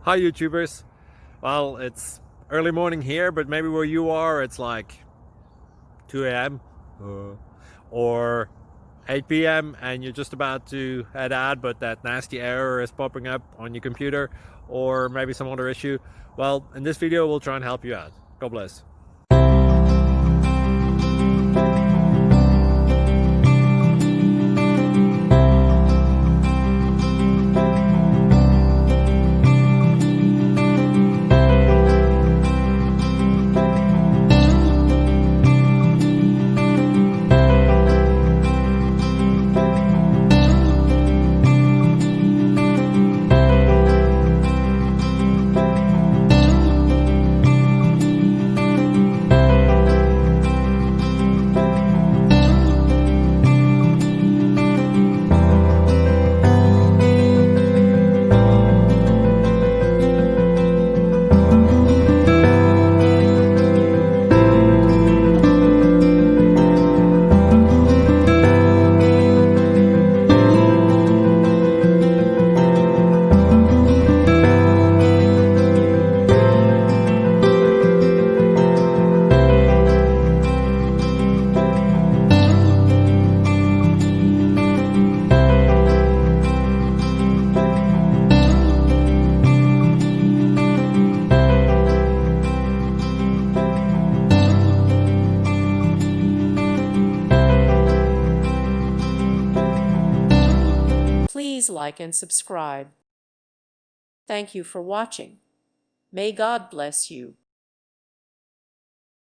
Hi YouTubers. Well, it's early morning here, but maybe where you are it's like 2 a.m. or 8 p.m. and you're just about to head out, but that nasty error is popping up on your computer, or maybe some other issue. Well, in this video we'll try and help you out. God bless. Please like and subscribe. Thank you for watching. May God bless you.